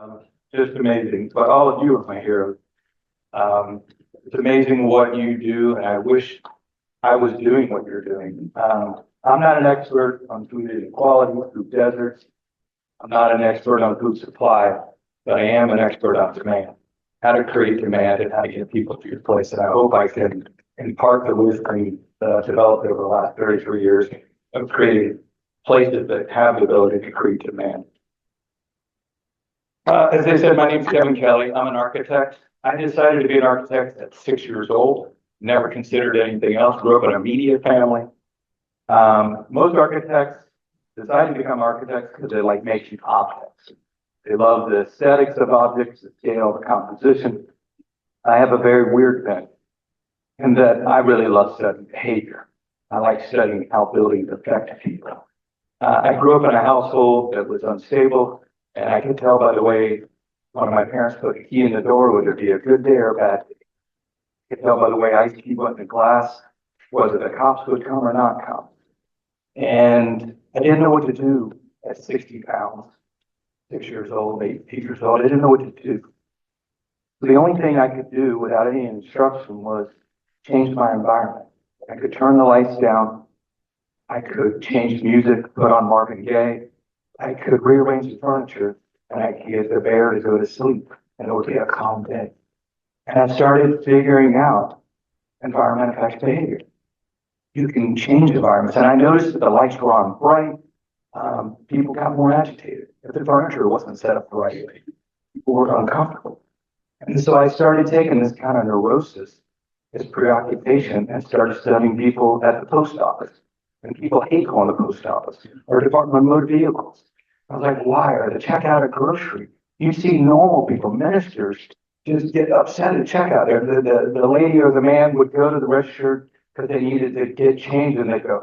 Um, just amazing. But all of you are my heroes. Um, it's amazing what you do, and I wish I was doing what you're doing. I'm not an expert on food inequality, food deserts. I'm not an expert on food supply, but I am an expert on demand, how to create demand and how to get people to your place. And I hope I can impart the wisdom developed over the last 33 years of creating places that have the ability to create demand. As I said, my name is Kevin Kelley. I'm an architect. I decided to be an architect at 6 years old. Never considered anything else. Grew up in a media family. Most architects decide to become architects because they like making objects. They love the aesthetics of objects, the scale, the composition. I have a very weird thing in that I really love studying behavior. I like studying how buildings affect people. I grew up in a household that was unstable, and I could tell by the way one of my parents put a key in the door whether it be a good day or a bad day. I could tell by the way ice cube went in the glass whether the cops would come or not come. And I didn't know what to do at 60 pounds, 6 years old, 8 years old. I didn't know what to do. The only thing I could do without any instruction was change my environment. I could turn the lights down. I could change music, put on Marvin Gaye. I could rearrange the furniture, and I could get the bear to go to sleep, and it would be a calm day. And I started figuring out environment affects behavior. You can change environments. And I noticed that the lights were on bright. People got more agitated. If the furniture wasn't set up the right way, people were uncomfortable. And so I started taking this kind of neurosis, this preoccupation, and started studying people at the post office. And people hate going to the post office or Department of Motor Vehicles. I was like, why? Or the checkout at grocery. You see normal people, ministers, just get upset at checkout. The lady or the man would go to the register because they needed to get change, and they go,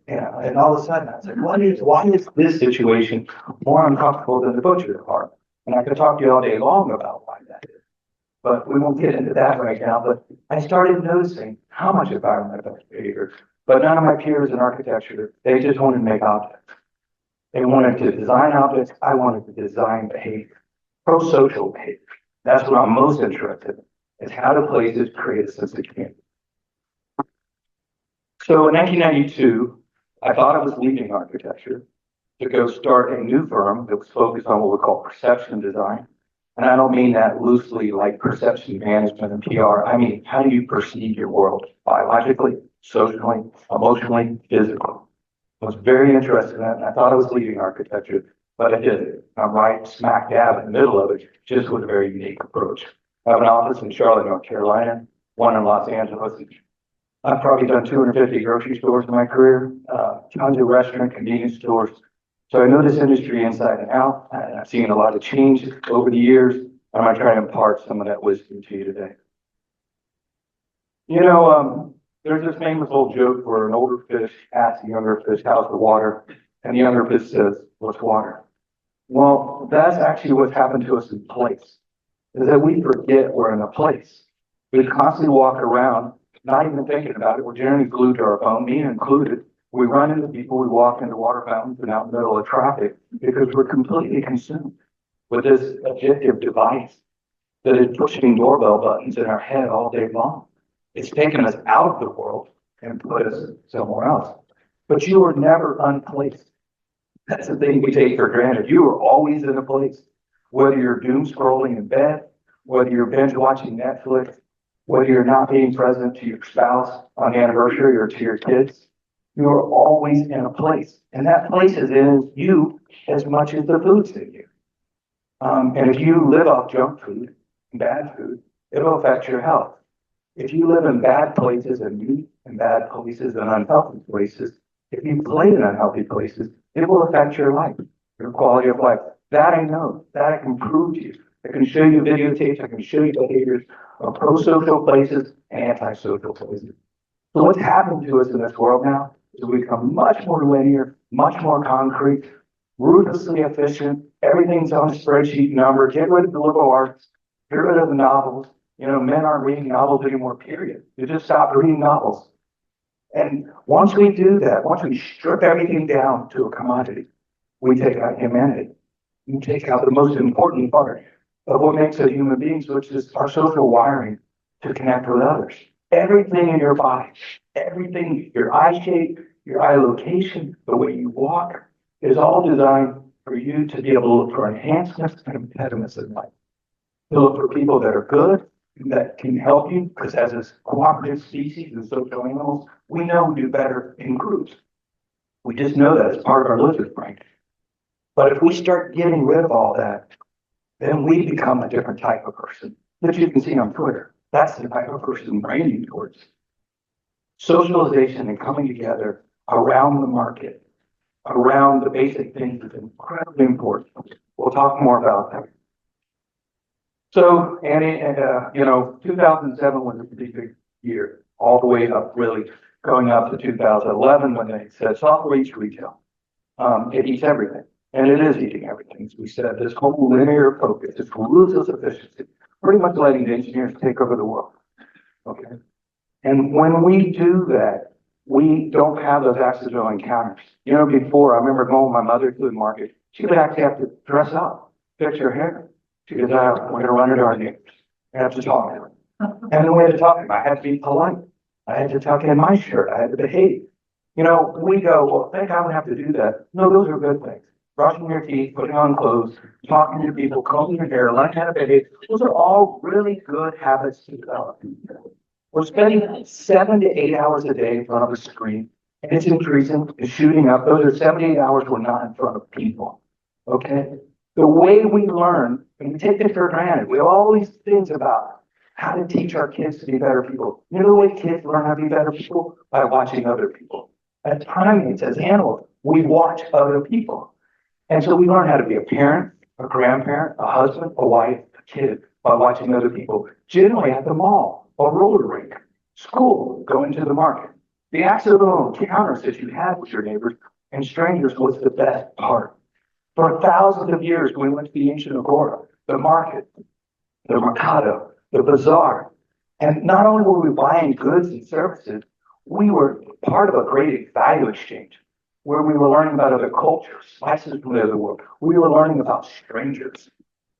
and all of a sudden I was like, why is this situation more uncomfortable than the butcher department? And I could talk to you all day long about why that is, but we won't get into that right now. But I started noticing how much environment affects behavior. But none of my peers in architecture, they just wanted to make objects. They wanted to design objects. I wanted to design behavior, pro-social behavior. That's what I'm most interested in, is how do places create a sense of community. So in 1992, I thought I was leaving architecture to go start a new firm that was focused on what we call perception design. And I don't mean that loosely like perception management and PR. I mean, how do you perceive your world biologically, socially, emotionally, physically? I was very interested in that, and I thought I was leaving architecture, but I didn't. I'm right smack dab in the middle of it, just with a very unique approach. I have an office in Charlotte, North Carolina, one in Los Angeles. I've probably done 250 grocery stores in my career, tons of restaurant, convenience stores. So I know this industry inside and out, and I've seen a lot of change over the years. I'm going to try to impart some of that wisdom to you today. You know, there's this famous old joke where an older fish asks a younger fish, how's the water? And the younger fish says, what's water? Well, that's actually what's happened to us in place, is that we forget we're in a place. We constantly walk around, not even thinking about it. We're generally glued to our phone, me included. We run into people, we walk into water fountains and out in the middle of traffic because we're completely consumed with this addictive device that is pushing doorbell buttons in our head all day long. It's taken us out of the world and put us somewhere else. But you were never unplaced. That's the thing we take for granted. You are always in a place. Whether you're doom scrolling in bed, whether you're binge watching Netflix, whether you're not being present to your spouse on the anniversary or to your kids, you are always in a place. And that place is in you as much as the food's in you. And if you live off junk food, bad food, it'll affect your health. If you live in bad places and meet in bad places and unhealthy places, if you play in unhealthy places, it will affect your life, your quality of life. That I know, that I can prove to you. I can show you videotapes, I can show you behaviors of pro-social places and anti-social places. So what's happened to us in this world now is we become much more linear, much more concrete, ruthlessly efficient. Everything's on a spreadsheet number. Get rid of the liberal arts, get rid of the novels. You know, men aren't reading novels anymore, period. You just stop reading novels. And once we do that, once we strip everything down to a commodity, we take out humanity. You take out the most important part of what makes us human beings, which is our social wiring to connect with others. Everything in your body, everything, your eye shape, your eye location, the way you walk, is all designed for you to be able to look for enhancements and impediments in life. To look for people that are good, that can help you, because as a cooperative species and social animals, we know we do better in groups. We just know that it's part of our lizard brain. But if we start getting rid of all that, then we become a different type of person that you can see on Twitter. That's the type of person I'm branding towards. Socialization and coming together around the market, around the basic things is incredibly important. We'll talk more about that. So, Annie, 2007 was a pretty big year, all the way up, really, going up to 2011 when they said software eats retail. It eats everything, and it is eating everything. As we said, this whole linear focus, this ruthless efficiency, pretty much letting the engineers take over the world. Okay, and when we do that, we don't have those accidental encounters. Before, I remember going with my mother to the market. She would actually have to dress up, fix her hair. She goes, we're going to run into our neighbors. I have to talk to them. And then we had to talk to them. I had to be polite. I had to tuck in my shirt. I had to behave. We go, well, thank God we have to do that. No, those are good things. Brushing your teeth, putting on clothes, talking to people, combing your hair, learning how to behave. Those are all really good habits to develop. We're spending 7 to 8 hours a day in front of a screen, and it's increasing, it's shooting up. Those are 7 to 8 hours we're not in front of people. Okay? The way we learn, and we take this for granted, we have all these things about how to teach our kids to be better people. The way kids learn how to be better people? By watching other people. As primates, as animals, we watch other people. And so we learn how to be a parent, a grandparent, a husband, a wife, a kid, by watching other people. Generally at the mall, a roller rink, school, going to the market. The accidental encounters that you have with your neighbors and strangers was the best part. For thousands of years, we went to the ancient agora, the market, the mercado, the bazaar. And not only were we buying goods and services, we were part of a great value exchange where we were learning about other cultures, spices from the other world. We were learning about strangers.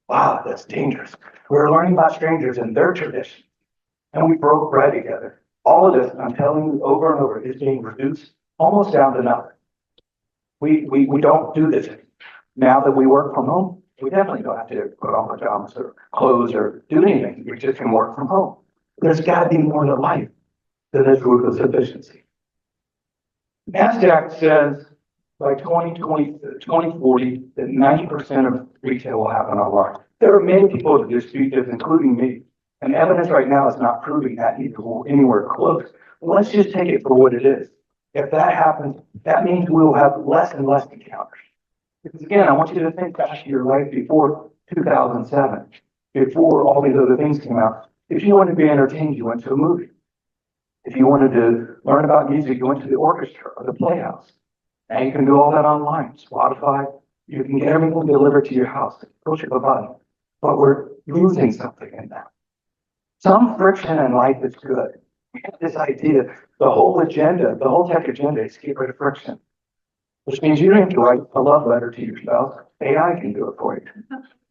Wow, that's dangerous. We were learning about strangers and their traditions. And we broke bread together. All of this, I'm telling you over and over, is being reduced almost down to nothing. We don't do this anymore. Now that we work from home, we definitely don't have to put on pajamas or clothes or do anything. We just can work from home. There's got to be more to life than this ruthless efficiency. NASDAQ says by 2040 that 90% of retail will happen online. There are many people that dispute this, including me. And evidence right now is not proving that anywhere close. Well, let's just take it for what it is. If that happens, that means we will have less and less encounters. Because again, I want you to think back to your life before 2007, before all these other things came out. If you wanted to be entertained, you went to a movie. If you wanted to learn about music, you went to the orchestra or the playhouse. Now you can do all that online. Spotify, you can get everything delivered to your house. Push of a button. But we're losing something in that. Some friction in life is good. We have this idea, the whole agenda, the whole tech agenda is to get rid of friction. Which means you don't have to write a love letter to your spouse. AI can do it for you.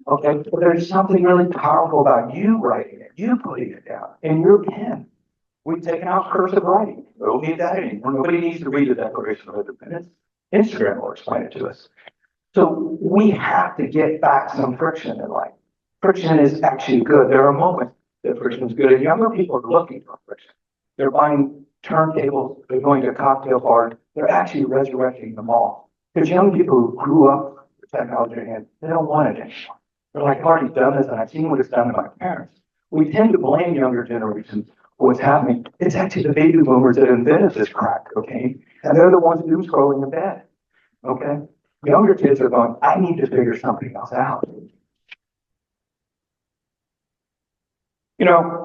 Okay, but there's something really powerful about you writing it, you putting it down in your pen. We've taken out cursive writing. We don't need that anymore. Nobody needs to read the Declaration of Independence. Instagram will explain it to us. So we have to get back some friction in life. Friction is actually good. There are moments that friction is good, and younger people are looking for friction. They're buying turntables, they're going to cocktail bars, they're actually resurrecting them all. Because young people who grew up with technology in hand, they don't want it anymore. They're like, I've already done this and I've seen what it's done to my parents. We tend to blame younger generations for what's happening. It's actually the baby boomers that invented this crack cocaine, and they're the ones doom scrolling in bed. Okay? Younger kids are going, I need to figure something else out.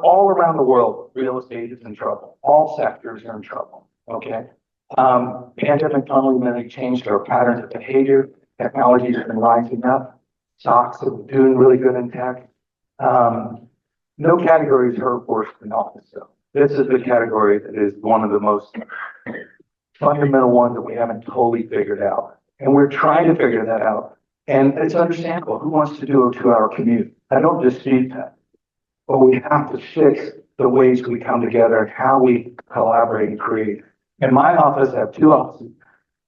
All around the world, real estate is in trouble. All sectors are in trouble, okay? Pandemic fundamentally changed our patterns of behavior. Technologies have been rising up. Stocks are doing really good in tech. No category is hurt worse than office, though. This is the category that is one of the most fundamental ones that we haven't totally figured out. And we're trying to figure that out And it's understandable. Who wants to do a 2-hour commute? I don't dispute that. But we have to fix the ways we come together and how we collaborate and create. In my office, I have 2 offices.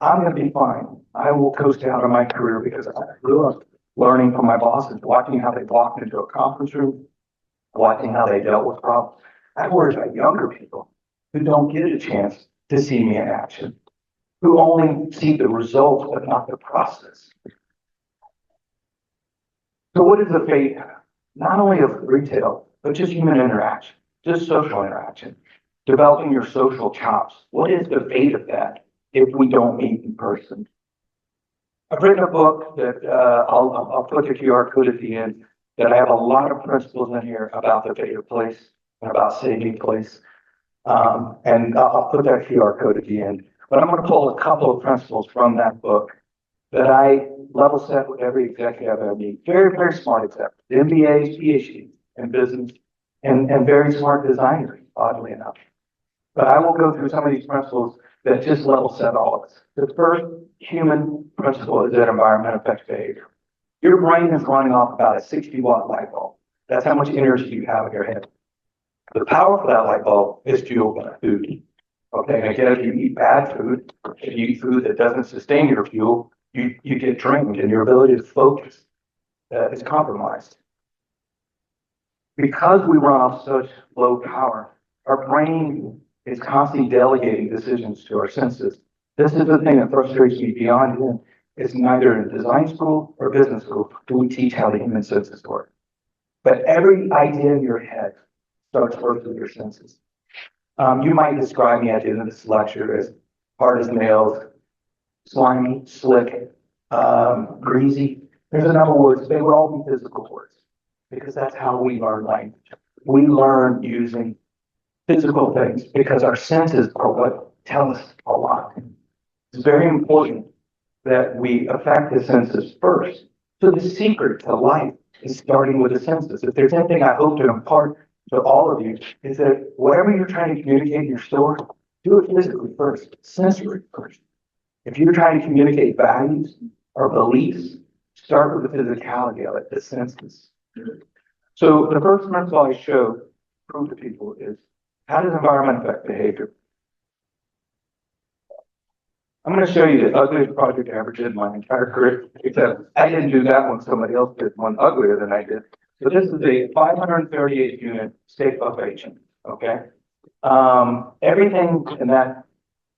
I'm going to be fine. I will coast out of my career because I grew up learning from my bosses, watching how they walked into a conference room, watching how they dealt with problems. I worry about younger people who don't get a chance to see me in action, who only see the result but not the process. So what is the fate, not only of retail, but just human interaction, just social interaction, developing your social chops? What is the fate of that if we don't meet in person? I've written a book that I'll put the QR code at the end, that I have a lot of principles in here about the fate of place and about saving place. And I'll put that QR code at the end. But I'm going to pull a couple of principles from that book that I level set with every executive I meet. Very, very smart executives, MBAs, PhDs in business, and very smart designers, oddly enough. But I will go through some of these principles that just level set all of us. The first human principle is that environment affects behavior. Your brain is running off about a 60-watt light bulb. That's how much energy you have in your head. The power for that light bulb is fueled by food. Okay, and again, if you eat bad food, if you eat food that doesn't sustain your fuel, you get drained and your ability to focus is compromised. Because we run off such low power, our brain is constantly delegating decisions to our senses. This is the thing that frustrates me beyond him. It's neither in design school or business school do we teach how the human senses work. But every idea in your head starts first with your senses. You might describe me at the end of this lecture as hard as nails, slimy, slick, greasy. There's a number of words. They would all be physical words because that's how we learn language. We learn using physical things because our senses are what tell us a lot. It's very important that we affect the senses first. So the secret to life is starting with the senses. If there's anything I hope to impart to all of you, is that whatever you're trying to communicate in your store, do it physically first, sensory first. If you're trying to communicate values or beliefs, start with the physicality of it, the senses. So the first principle I prove to people is, how does environment affect behavior? I'm going to show you the ugliest project I ever did in my entire career, except I didn't do that one, somebody else did one uglier than I did. So this is a 538 unit state buffet chain, okay? Everything in that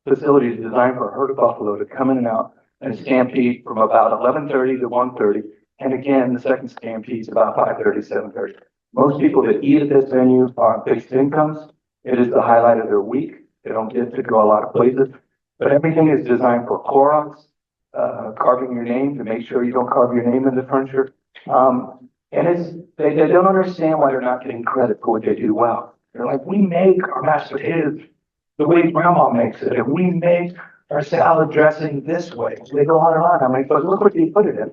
facility is designed for a herd of buffalo to come in and out and stampede from about 11:30 to 1:30. And again, the second stampede is about 5:30, 7:30. Most people that eat at this venue are on fixed incomes. It is the highlight of their week. They don't get to go a lot of places. But everything is designed for Clorox, carving your name to make sure you don't carve your name in the furniture. And they don't understand why they're not getting credit for what they do well. They're like, we make our mashed potatoes the way grandma makes it, and we make our salad dressing this way. So they go on and on. I'm like, but look what you put it in.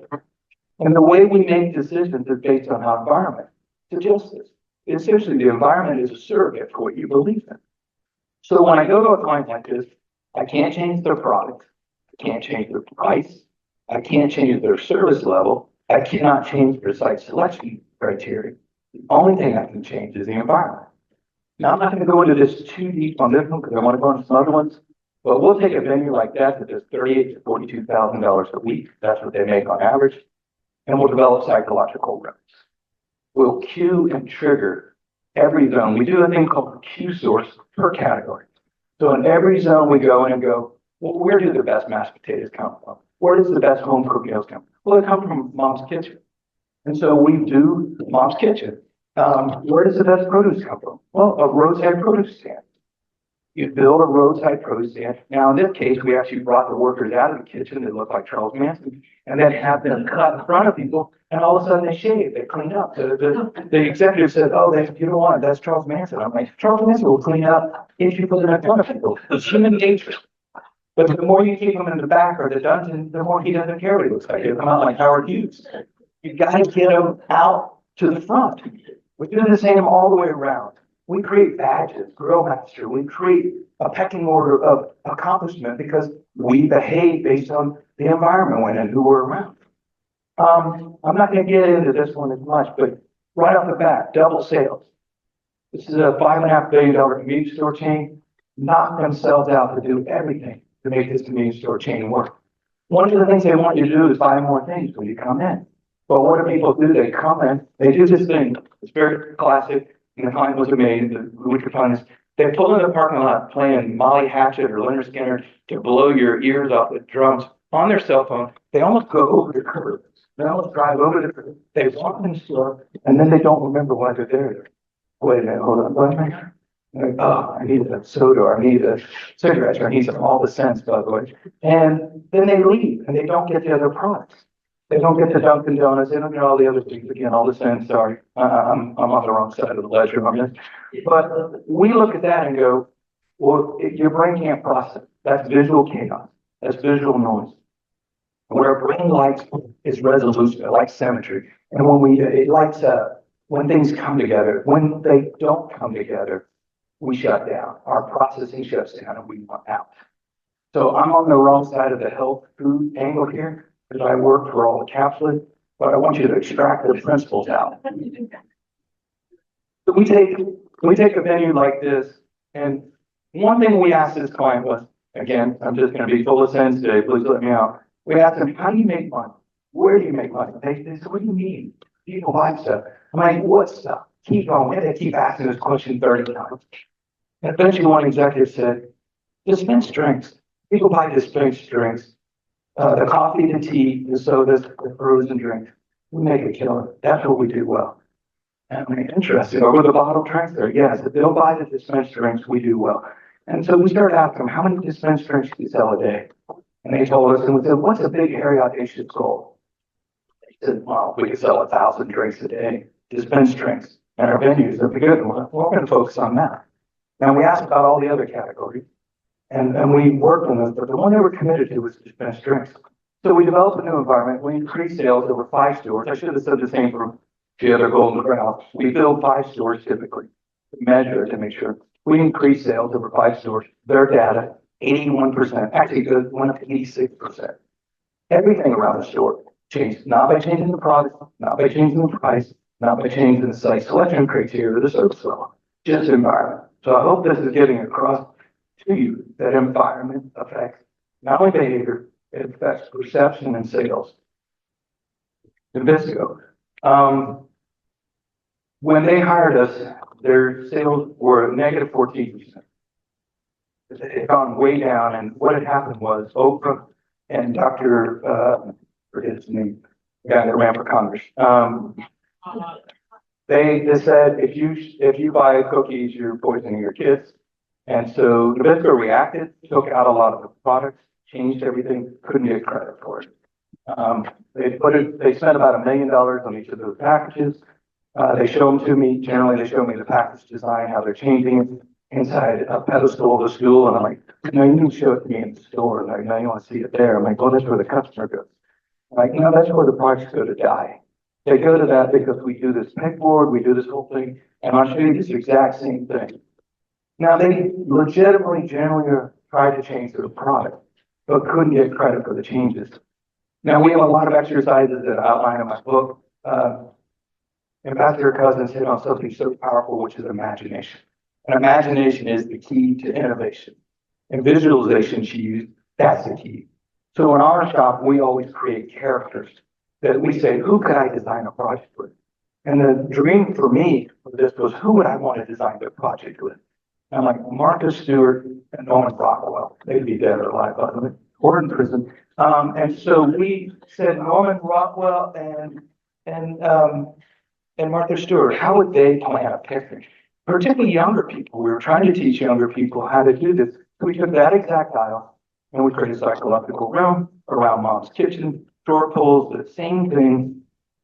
And the way we make decisions is based on our environment. Suggests this. Essentially, the environment is a surrogate for what you believe in. So when I go to a client like this, I can't change their product. I can't change their price. I can't change their service level. I cannot change their site selection criteria. The only thing I can change is the environment. Now, I'm not going to go into this too deep on this one because I want to go into some other ones. But we'll take a venue like that does $38,000 to $42,000 a week. That's what they make on average. And we'll develop psychological routes. We'll cue and trigger every zone. We do a thing called cue source per category. So in every zone, we go in and go, well, where do the best mashed potatoes come from? Where does the best home cooked meals come from? Well, they come from mom's kitchen. And so we do mom's kitchen. Where does the best produce come from? Well, a roadside produce stand. You build a roadside produce stand. Now, in this case, we actually brought the workers out of the kitchen that look like Charles Manson and then have them cut in front of people. And all of a sudden they shave, they clean up. The executive said, oh, you don't want it, that's Charles Manson. I'm like, Charles Manson will clean up if you put them in front of people. It's human nature. But the more you keep him in the back or the dungeon, the more he doesn't care what he looks like. He'll come out like Howard Hughes. You got to get him out to the front. We're doing the same all the way around. We create badges, Grill Master. We create a pecking order of accomplishment because we behave based on the environment we're in and who we're around. I'm not gonna get into this one as much, but right off the bat, double sales. This is a $5.5 billion convenience store chain, knocked themselves out to do everything to make this convenience store chain work. One of the things they want you to do is buy more things when you come in. But what do people do? They come in, they do this thing, it's very classic, and the time was made, which we find is, they pull in the parking lot playing Molly Hatchet or Leonard Skinner to blow your ears off with drums on their cell phone. They almost go over the curb. They almost drive over the curb. They walk in the store, and then they don't remember why they're there. Wait a minute, hold on, what am I doing? Like, oh, I need a soda, or I need a cigarette, or I need some, all the scents, by the way. And then they leave, and they don't get the other products. They don't get the Dunkin' Donuts, they don't get all the other things, again, all the scents, sorry, I'm on the wrong side of the ledger on this. But we look at that and go, well, your brain can't process, that's visual chaos, that's visual noise. What our brain likes is resolution, it likes symmetry. And it likes, when things come together, when they don't come together, we shut down. Our processing shuts down and we want out. So I'm on the wrong side of the health food angle here because I work for all the capsules, but I want you to extract the principles out. So we take a venue like this, and one thing we asked this client was, again, I'm just going to be full of sense today, please let me out. We asked them, how do you make money? Where do you make money? They said, what do you mean? You don't buy stuff. I'm like, what stuff? Keep going. We had to keep asking this question 30 times. And eventually one executive said, dispense drinks. People buy dispense drinks. The coffee, the tea, the sodas, the frozen drinks. We make a killer. That's what we do well. And I mean, interesting. Over the bottle drinks there, yes, if they'll buy the dispense drinks, we do well. And so we started asking them, how many dispense drinks do you sell a day? And they told us, and we said, what's a big, hairy, audacious goal? They said, well, we could sell 1,000 drinks a day, dispense drinks. And our venues are good. We're going to focus on that. Now, we asked about all the other categories, and we worked on those, but the one they were committed to was dispense drinks. So we developed a new environment. We increased sales over 5 stores. I should have said the same for the other Golden Corral. We build 5 stores typically to measure to make sure. We increased sales over 5 stores. Their data, 81%, actually it went up to 86%. Everything around the store changed, not by changing the product, not by changing the price, not by changing the site selection criteria or the service level, just environment. So I hope this is getting across to you that environment affects not only behavior, it affects perception and sales. Nabisco, when they hired us, their sales were negative 14%. It had gone way down, and what had happened was Oprah and Dr. Forget his name, the guy that ran for Congress. They said if you buy cookies, you're poisoning your kids. And so Nabisco reacted, took out a lot of the products, changed everything, couldn't get credit for it. They spent about $1 million on each of those packages. They show them to me. Generally, they show me the package design, how they're changing it inside a pedestal of the school. And I'm like, no, you need to show it to me in the store. And like, no, you want to see it there. I'm like, well, that's where the customer goes. I'm like, no, that's where the products go to die. They go to that because we do this pegboard, we do this whole thing, and I'll show you this exact same thing. Now, they legitimately, generally tried to change their product, but couldn't get credit for the changes. Now, we have a lot of exercises that I outline in my book. Ambassador Cousins hit on something so powerful, which is imagination. And imagination is the key to innovation. And visualization, she used, that's the key. So in our shop, we always create characters that we say, who could I design a project with? And the dream for me for this was, who would I want to design the project with? And I'm like, Martha Stewart and Norman Rockwell. They'd be dead or alive, by the way, or in prison. And so we said Norman Rockwell and Martha Stewart, how would they plan a picnic? Particularly younger people. We were trying to teach younger people how to do this. So we took that exact aisle and we created a psychological room around mom's kitchen, drawer pulls, the same thing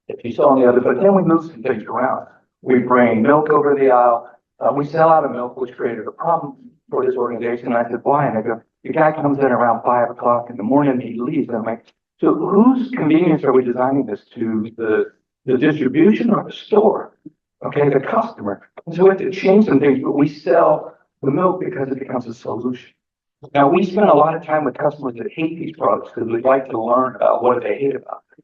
that you saw on the other, but then we moved some things around. We bring milk over the aisle. We sell out of milk, which created a problem for this organization. And I said, why? And I go, the guy comes in around 5 o'clock in the morning, he leaves. And I'm like, so whose convenience are we designing this to? The distribution or the store? Okay, the customer. And so we have to change some things, but we sell the milk because it becomes a solution. Now, we spend a lot of time with customers that hate these products because we'd like to learn about what they hate about them.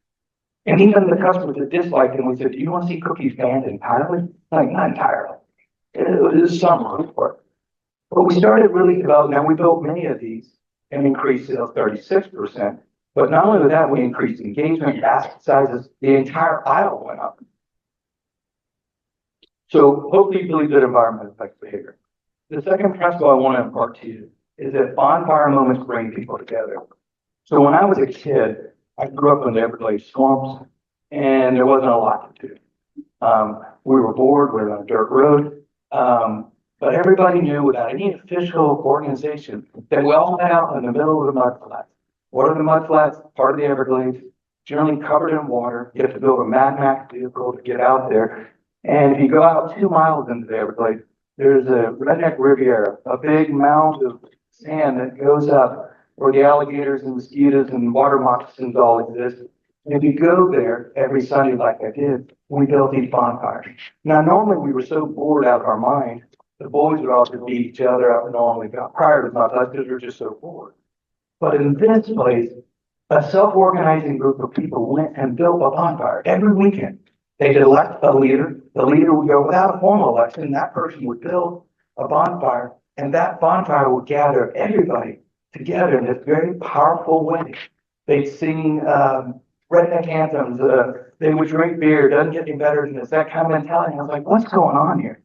And even the customers that disliked him, we said, do you want to see cookies banned entirely? Like, not entirely. It was some report. But we started really developing, now we built many of these and increased sales 36%. But not only that, we increased engagement, basket sizes, the entire aisle went up. So hopefully you believe that environment affects behavior. The second principle I want to impart to you is that bonfire moments bring people together. So when I was a kid, I grew up in the Everglades swamps, and there wasn't a lot to do. We were bored, we were on a dirt road, but everybody knew without any official organization that we all met out in the middle of the mud flats. What are the mud flats? Part of the Everglades, generally covered in water. You have to build a Mad Max vehicle to get out there. And if you go out 2 miles into the Everglades, there's a redneck Riviera, a big mound of sand that goes up where the alligators and mosquitoes and water moccasins all exist. And if you go there every Sunday like I did, we built these bonfires. Now, normally we were so bored out of our mind, the boys would all just beat each other up normally prior to the bonfires because we were just so bored. But in this place, a self-organizing group of people went and built a bonfire every weekend. They'd elect a leader. The leader would go without a formal election. That person would build a bonfire, and that bonfire would gather everybody together in this very powerful way. They'd sing redneck anthems. They would drink beer. Doesn't get any better than this. That kind of mentality. I was like, what's going on here?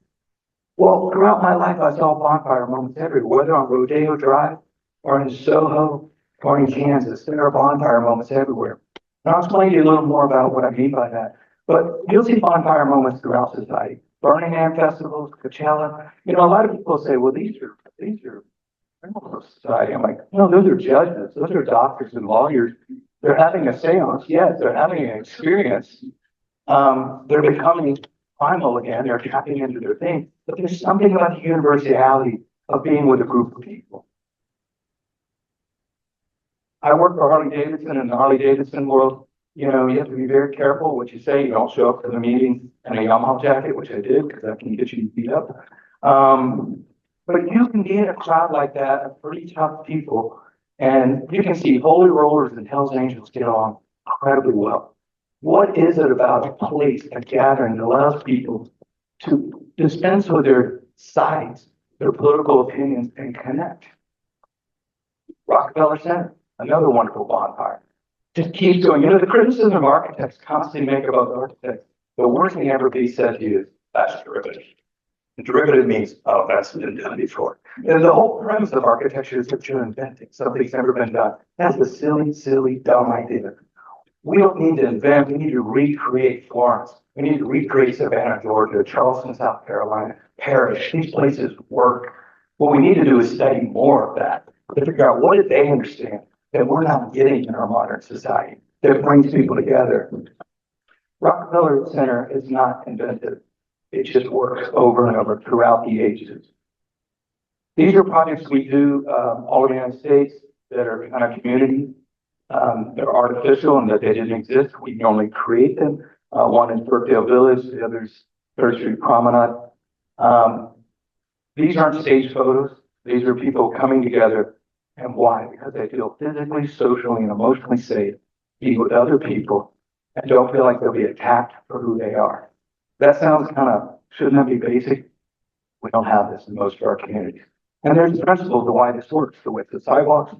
Well, throughout my life, I saw bonfire moments everywhere, whether on Rodeo Drive or in Soho or in Kansas. There are bonfire moments everywhere. And I'll explain to you a little more about what I mean by that. But you'll see bonfire moments throughout society. Burning Man festivals, Coachella. You know, a lot of people say, well, these are criminal society. I'm like, no, those are judges. Those are doctors and lawyers. They're having a seance. Yes, they're having an experience. They're becoming primal again. They're tapping into their thing. But there's something about the universality of being with a group of people. I work for Harley Davidson. In the Harley Davidson world, you know, you have to be very careful what you say. You don't show up to the meeting in a Yamaha jacket, which I did because that can get you beat up. But you can be in a crowd like that of pretty tough people, and you can see Holy Rollers and Hells Angels get on incredibly well. What is it about a place, a gathering that allows people to dispense with their sides, their political opinions, and connect? Rockefeller Center, another wonderful bonfire. Just keeps going. You know, the criticism architects constantly make about the architects, the worst thing ever be said to you is, that's derivative. And derivative means, oh, that's been done before. And the whole premise of architecture is that you're inventing something's never been done. That's a silly, silly, dumb idea. We don't need to invent, we need to recreate Florence. We need to recreate Savannah, Georgia, Charleston, South Carolina, Paris. These places work. What we need to do is study more of that to figure out what did they understand that we're not getting in our modern society that brings people together. Rockefeller Center is not inventive. It just works over and over throughout the ages. These are projects we do all over the United States that are kind of community. They're artificial and that they didn't exist. We normally create them. One in Brookdale Village, the other's 3rd Street Promenade. These aren't staged photos. These are people coming together. And why? Because they feel physically, socially, and emotionally safe being with other people and don't feel like they'll be attacked for who they are. That sounds kind of, shouldn't that be basic? We don't have this in most of our communities. And there's principles of why this works. The width of sidewalks,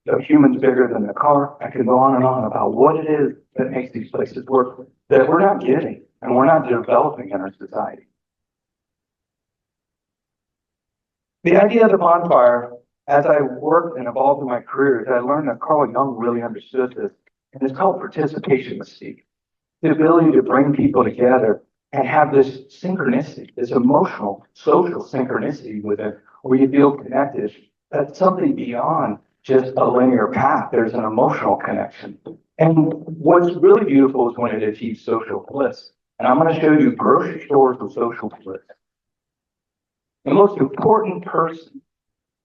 the humans bigger than the car. I could go on and on about what it is that makes these places work that we're not getting and we're not developing in our society. The idea of the bonfire, as I worked and evolved in my career, I learned that Carl Jung really understood this, and it's called participation mystique. The ability to bring people together and have this synchronicity, this emotional, social synchronicity with it, where you feel connected. That's something beyond just a linear path. There's an emotional connection. And what's really beautiful is when it achieves social bliss. And I'm going to show you grocery stores with social bliss. The most important person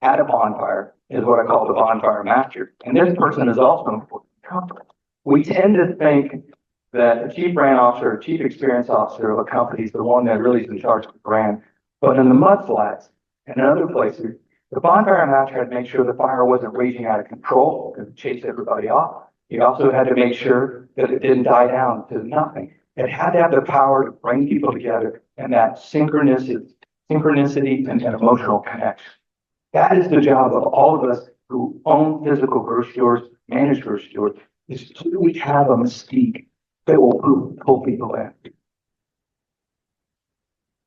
at a bonfire is what I call the bonfire master. And this person is also important. We tend to think that the chief brand officer or chief experience officer of a company is the one that really is in charge of the brand. But in the mud flats and in other places, the bonfire master had to make sure the fire wasn't raging out of control and chase everybody off. He also had to make sure that it didn't die down to nothing. It had to have the power to bring people together and that synchronicity and emotional connection. That is the job of all of us who own physical grocery stores, manage grocery stores, is do we have a mystique that will pull people in?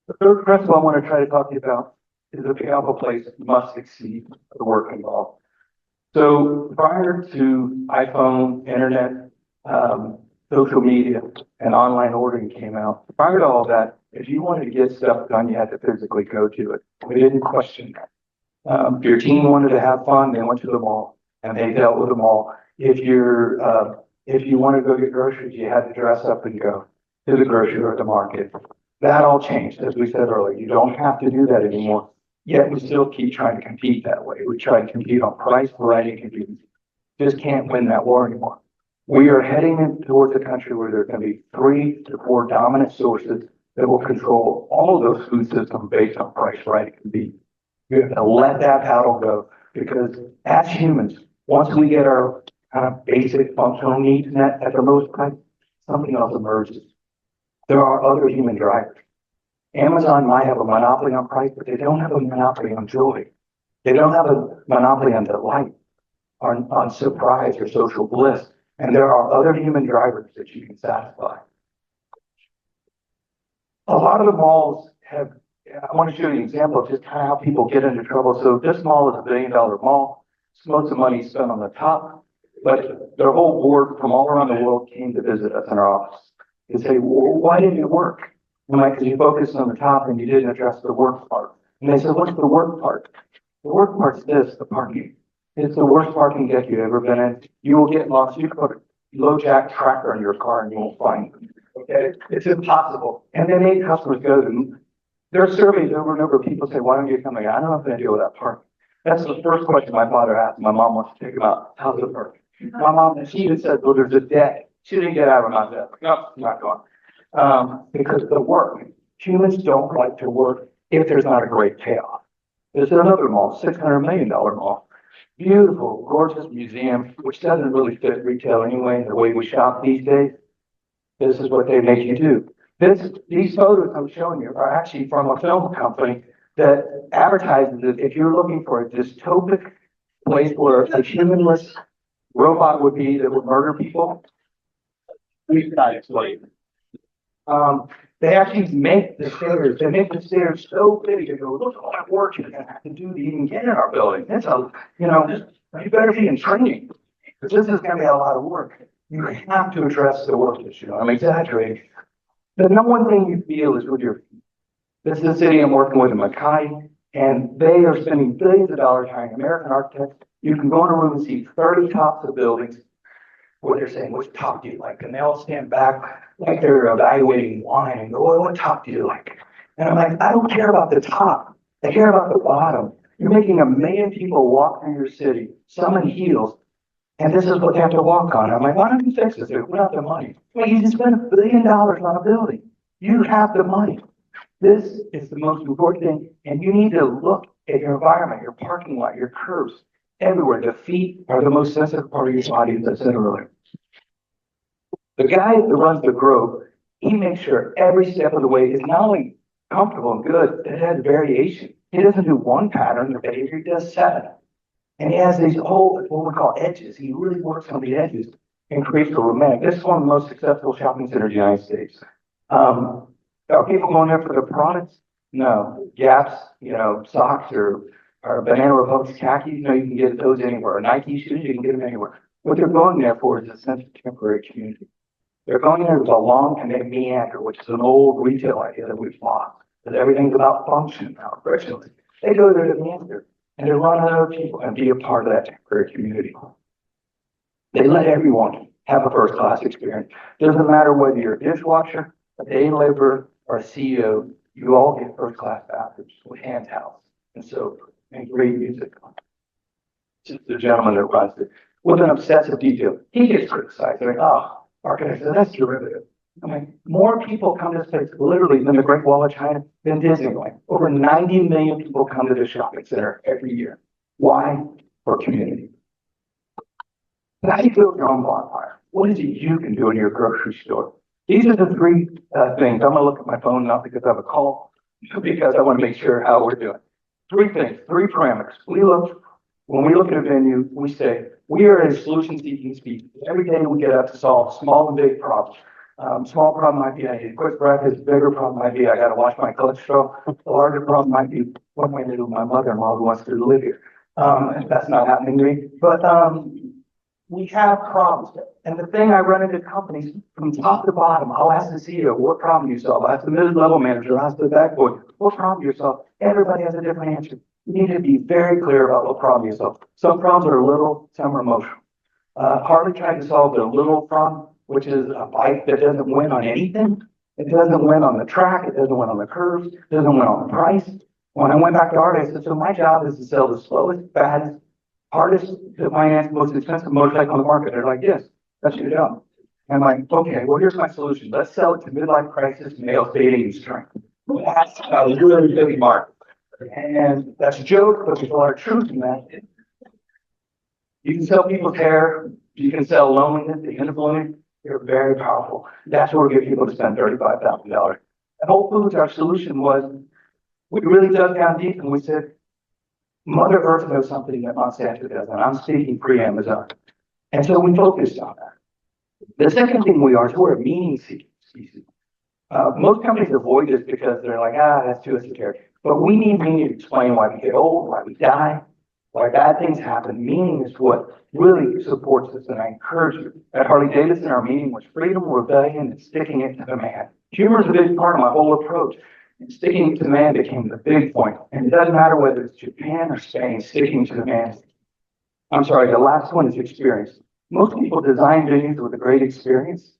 The third principle I want to try to talk to you about is the pick-up place must exceed the work involved. So prior to iPhone, internet, social media, and online ordering came out, prior to all that, if you wanted to get stuff done, you had to physically go to it. We didn't question that. If your team wanted to have fun, they went to the mall and they dealt with the mall. If you wanted to go get groceries, you had to dress up and go to the grocery or the market. That all changed, as we said earlier. You don't have to do that anymore. Yet we still keep trying to compete that way. We try to compete on price, variety, and convenience. Just can't win that war anymore. We are heading towards a country where there's going to be 3 to 4 dominant sources that will control all of those food systems based on price, variety, and convenience. We have to let that battle go because as humans, once we get our kind of basic functional needs met at the lowest price, something else emerges. There are other human drivers. Amazon might have a monopoly on price, but they don't have a monopoly on joy. They don't have a monopoly on delight, on surprise or social bliss. And there are other human drivers that you can satisfy. A lot of the malls have, I want to show you an example of just how people get into trouble. So this mall is a $1 billion mall. Most of the money is spent on the top, but their whole board from all around the world came to visit us in our office and say, well, why didn't it work? I'm like, because you focused on the top and you didn't address the work part. And they said, what's the work part? The work part's this, the parking. It's the worst parking deck you've ever been in. You will get lost. You can put a low jack tracker in your car and you won't find them. Okay? It's impossible. And they made customers go to them. There are surveys over and over. People say, why don't you come again? I don't know if I'm going to deal with that parking. That's the first question my father asked. My mom wants to take him out. How's the parking? My mom, she even said, well, there's a deck. She didn't get out of my bed. No, not going. Because the work. Humans don't like to work if there's not a great payoff. There's another mall, $600 million mall. Beautiful, gorgeous museum, which doesn't really fit retail anyway, the way we shop these days. This is what they make you do. These photos I'm showing you are actually from a film company that advertises that if you're looking for a dystopic place where a humanless robot would be that would murder people, we've got it. They actually make the stairs. They make the stairs so big. They go, look at all that work you're going to have to do to even get in our building. It's you better be in training because this is going to be a lot of work. You have to address the work issue. I'm exaggerating. The number one thing you feel is with your feet. This is the city I'm working with in Mackay, and they are spending billions of dollars hiring American architects. You can go in a room and see 30 tops of buildings where they're saying, which top do you like? And they all stand back like they're evaluating wine and go, well, what top do you like? And I'm like, I don't care about the top. I care about the bottom. You're making 1 million people walk through your city, some in heels, and this is what they have to walk on. I'm like, why don't you fix this? We don't have the money. Well, you can spend $1 billion on a building. You have the money. This is the most important thing, and you need to look at your environment, your parking lot, your curbs, everywhere. The feet are the most sensitive part of your body, as I said earlier. The guy that runs the Grove, he makes sure every step of the way is not only comfortable and good, it has variation. He doesn't do one pattern or behavior, he does 7. And he has these whole, what we call edges. He really works on the edges and creates a romantic. This is one of the most successful shopping centers in the United States. Are people going there for the products? No. Gaps, socks or Banana Republic's khakis, you can get those anywhere. Or Nike shoes, you can get them anywhere. What they're going there for is a sense of temporary community. They're going there to belong and they meander, which is an old retail idea that we've lost. Because everything's about function now, originally. They go there to meander and to run other people and be a part of that temporary community. They let everyone have a first-class experience. Doesn't matter whether you're a dishwasher, a day laborer, or a CEO, you all get first-class bathrooms with hand towels and soap and great music. Just the gentleman that runs it with an obsessive detail. He gets criticized. They're like, architects, that's derivative. I mean, more people come to this place literally than the Great Wall of China than Disneyland. Over 90 million people come to this shopping center every year. Why? For community. How do you build your own bonfire? What is it you can do in your grocery store? These are the three things. I'm going to look at my phone, not because I have a call, because I want to make sure how we're doing. Three things, three parameters. When we look at a venue, we say, we are a solution seeking species. Every day we get up to solve small and big problems. Small problem might be I need a quick breakfast. Bigger problem might be I got to watch my cholesterol. The larger problem might be what am I going to do with my mother-in-law who wants to live here? That's not happening to me. But we have problems. And the thing I run into companies from top to bottom, I'll ask the CEO, what problem you solve? I ask the mid-level manager, I ask the back boy, what problem you solve? Everybody has a different answer. You need to be very clear about what problem you solve. Some problems are little, some are emotional. Harley tried to solve the little problem, which is a bike that doesn't win on anything. It doesn't win on the track. It doesn't win on the curves. It doesn't win on the price. When I went back to Harley, I said, so my job is to sell the slowest, baddest, hardest to finance, most expensive motorcycle on the market. They're like, yes, that's your job. And I'm like, okay, well, here's my solution. Let's sell it to midlife crisis males dating and strength. That's a really big market. And that's a joke, but there's a lot of truth in that. You can sell people's hair. You can sell loneliness, the end of loneliness. They're very powerful. That's where we get people to spend $35,000. At Whole Foods, our solution was we really dug down deep and we said, Mother Earth knows something that Monsanto doesn't. I'm speaking pre-Amazon. And so we focused on that. The second thing we are is we're a meaning-seeking species. Most companies avoid this because they're like, that's too esoteric. But we need meaning to explain why we get old, why we die, why bad things happen. Meaning is what really supports us. And I encourage you. At Harley Davidson, our meaning was freedom, rebellion, and sticking it to the man. Humor is a big part of my whole approach. And sticking to the man became the big point. And it doesn't matter whether it's Japan or Spain, sticking to the man. I'm sorry, the last one is experience. Most people design venues with a great experience,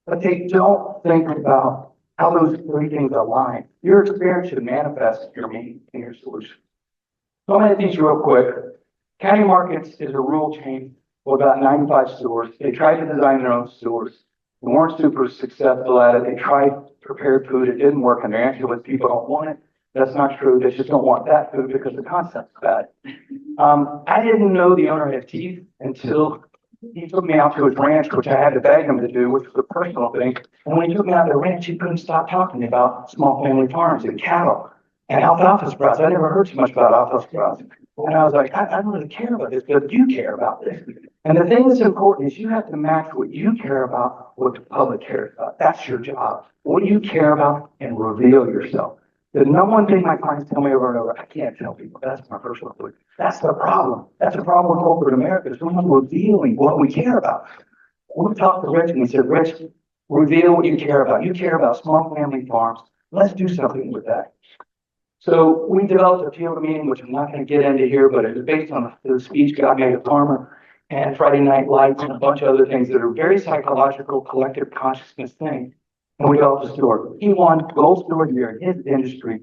but they don't think about how those three things align. Your experience should manifest your meaning and your solution. So I'm going to teach you real quick. County Markets is a rural chain with about 95 stores. They tried to design their own stores. They weren't super successful at it. They tried prepared food. It didn't work. And their answer was people don't want it. That's not true. They just don't want that food because the concept's bad. I didn't know the owner had teeth until he took me out to his ranch, which I had to beg him to do, which was a personal thing. And when he took me out to the ranch, he couldn't stop talking about small family farms and cattle and alfalfa sprouts. I never heard so much about alfalfa sprouts. And I was like, I don't really care about this, but you care about this. And the thing that's important is you have to match what you care about with what the public cares about. That's your job. What do you care about and reveal yourself? The number one thing my clients tell me over and over, I can't tell people. That's my personal belief. That's the problem. That's the problem with corporate America. Is we're not revealing what we care about. We talked to Rich and we said, Rich, reveal what you care about. You care about small family farms. Let's do something with that. So we developed a field meeting, which I'm not going to get into here, but it was based on the speech God made a farmer and Friday Night Lights and a bunch of other things that are very psychological, collective consciousness things. And we developed a store. He won Gold Store of the Year in his industry.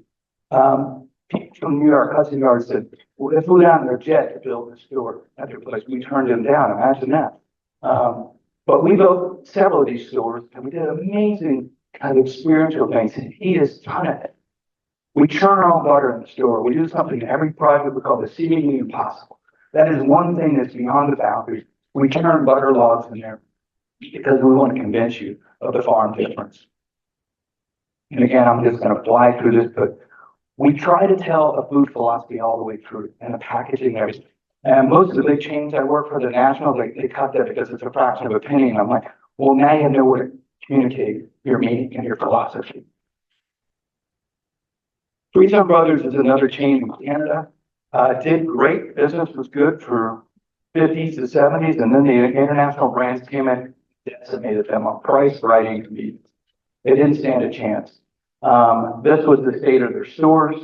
People from New York, Hudson Yards said, well, they flew down in their jet to build a store at their place. We turned them down. Imagine that. But we built several of these stores and we did amazing kind of experiential things. And he has done it. We churn our own butter in the store. We do something in every project we call the seemingly impossible. That is one thing that's beyond the boundaries. We churn butter logs in there because we want to convince you of the farm difference. And again, I'm just going to fly through this, but we try to tell a food philosophy all the way through and the packaging, everything. And most of the big chains I work for, the nationals, they cut that because it's a fraction of a penny. And I'm like, well, now you know where to communicate your meaning and your philosophy. Three Ton Brothers is another chain in Canada. Did great. Business was good for 50s to 70s. And then the international brands came in, decimated them on price, variety, and convenience. They didn't stand a chance. This was the state of their stores,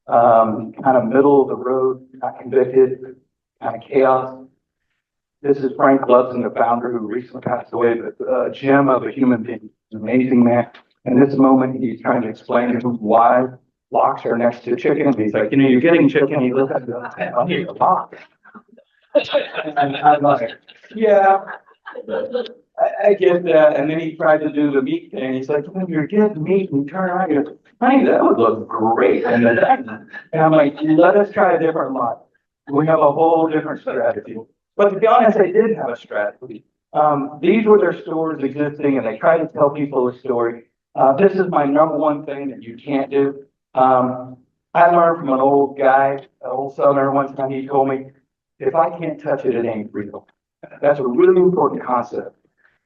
kind of middle of the road, not convicted, kind of chaos. This is Frank Lubson, the founder who recently passed away, but a gem of a human being, an amazing man. In this moment, he's trying to explain to him why locks are next to chicken. He's like, you're getting chicken. He looks at the I need a lock. And I'm like, yeah. I get that. And then he tried to do the meat thing. He's like, when you're getting meat and you turn around, you go, honey, that would look great. And I'm like, let us try a different lot. We have a whole different strategy. But to be honest, they did have a strategy. These were their stores existing, and they tried to tell people a story. This is my number one thing that you can't do. I learned from an old guy, an old Southerner one time. He told me, if I can't touch it, it ain't real. That's a really important concept.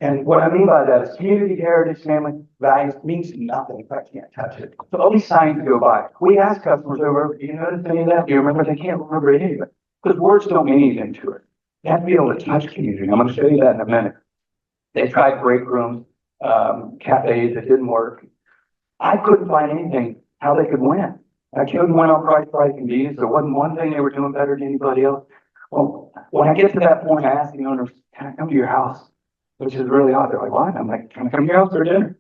And what I mean by that is community, heritage, family, values means nothing if I can't touch it. So all these signs go by. We ask customers over, do you notice any of that? Do you remember? They can't remember any of it because words don't mean anything to it. You have to be able to touch community. I'm going to show you that in a minute. They tried break rooms, cafes, it didn't work. I couldn't find anything how they could win. I couldn't win on price, convenience. There wasn't one thing they were doing better than anybody else. Well, when I get to that point, I ask the owners, can I come to your house? Which is really odd. They're like, what? I'm like, can I come to your house for dinner?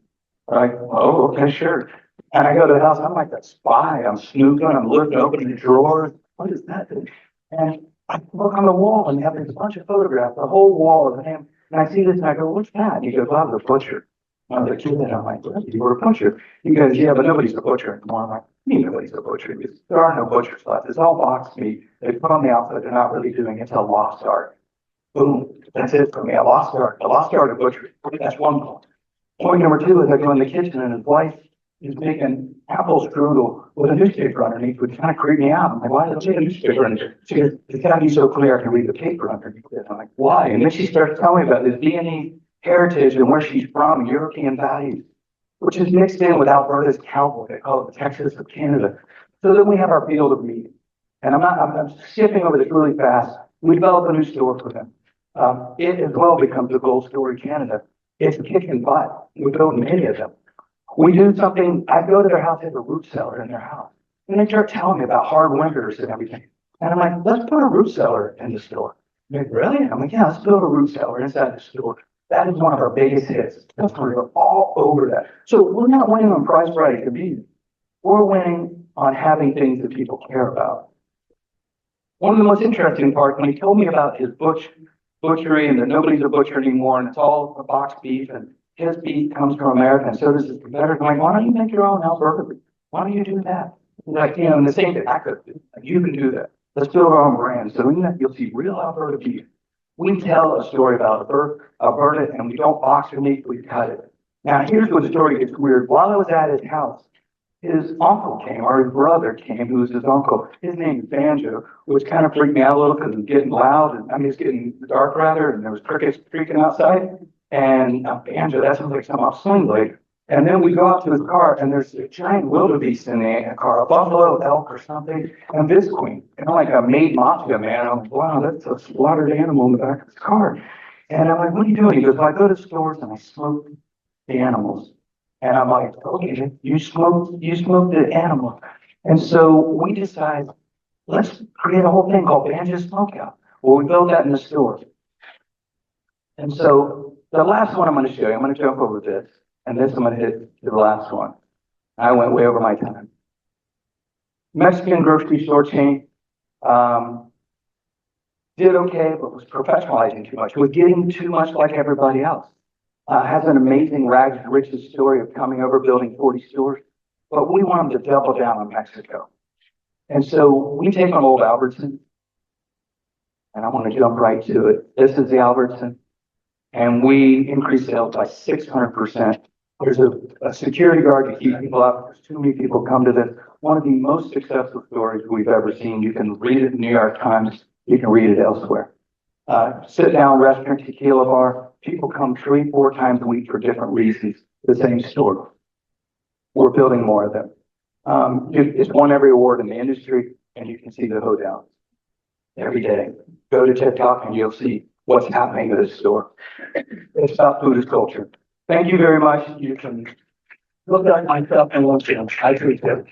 They're like, oh, okay, sure. And I go to the house, I'm like that spy. I'm snooping, I'm looking, opening the drawers. What is that thing? And I look on the wall and they have this bunch of photographs, a whole wall of him. And I see this and I go, what's that? And he goes, well, I was a butcher. I was a kid. And I'm like, well, you were a butcher. He goes, yeah, but nobody's a butcher anymore. I'm like, nobody's a butcher. Because there are no butchers left. It's all boxed meat. They put on the outside. They're not really doing it. It's a lost art. Boom. That's it for me. A lost art. A lost art of butchery. That's one point. Point number two is I go in the kitchen and his wife is making apple strudel with a newspaper underneath, which kind of creeped me out. I'm like, why does it say a newspaper underneath? She goes, it's got to be so clear I can read the paper underneath it. I'm like, why? And then she starts telling me about this DNA heritage and where she's from, European values, which is mixed in with Alberta's cowboy. They call it the Texas of Canada. So then we have our field of meat. And I'm skipping over this really fast. We develop a new store for them. It as well becomes a gold story Canada. It's kicking butt. We build many of them. We do something, I go to their house, they have a root cellar in their house. And they start telling me about hard winters and everything. And I'm like, let's put a root cellar in the store. They're like, really? I'm like, yeah, let's build a root cellar inside the store. That is one of our biggest hits. Customers are all over that. So we're not winning on price, right, convenience. We're winning on having things that people care about. One of the most interesting parts, when he told me about his butchery and that nobody's a butcher anymore and it's all a boxed beef and his beef comes from America and so does his competitors. I'm like, why don't you make your own Alberta beef? Why don't you do that? Like, you know, and the same thing I could do. Like, you can do that. Let's build our own brand. So in that, you'll see real Alberta beef. We tell a story about Alberta and we don't box the meat, we cut it. Now, here's where the story gets weird. While I was at his house, his uncle came, or his brother came, who was his uncle. His name is Banjo, which kind of freaked me out a little because it was getting loud. And I mean, it's getting dark rather, and there was crickets freaking outside. And Banjo, that sounds like some off Sling Blade. And then we go out to his car, and there's a giant wildebeest in the car, a buffalo, elk, or something, and this queen, kind of like a made mafia man. I'm like, wow, that's a slaughtered animal in the back of his car. And I'm like, what are you doing? He goes, well, I go to stores and I smoke the animals. And I'm like, okay, you smoke the animal. And so we decide, let's create a whole thing called Banjo Smokeout. Well, we built that in the store. And so the last one I'm going to show you, I'm going to jump over this. And this I'm going to hit to the last one. I went way over my time. Mexican grocery store chain. Did okay, but was professionalizing too much. Was getting too much like everybody else. Has an amazing rags to riches story of coming over, building 40 stores. But we want them to double down on Mexico. And so we take on old Albertson. And I want to jump right to it. This is the Albertson. And we increase sales by 600%. There's a security guard to keep people out. There's too many people come to this. One of the most successful stories we've ever seen. You can read it in the New York Times. You can read it elsewhere. Sit down restaurant, tequila bar. People come 3-4 times a week for different reasons. The same store. We're building more of them. It's won every award in the industry, and you can see the hoedown every day. Go to TikTok and you'll see what's happening at this store. It's about food as culture. Thank you very much. You can look at my stuff and look at them. I appreciate it.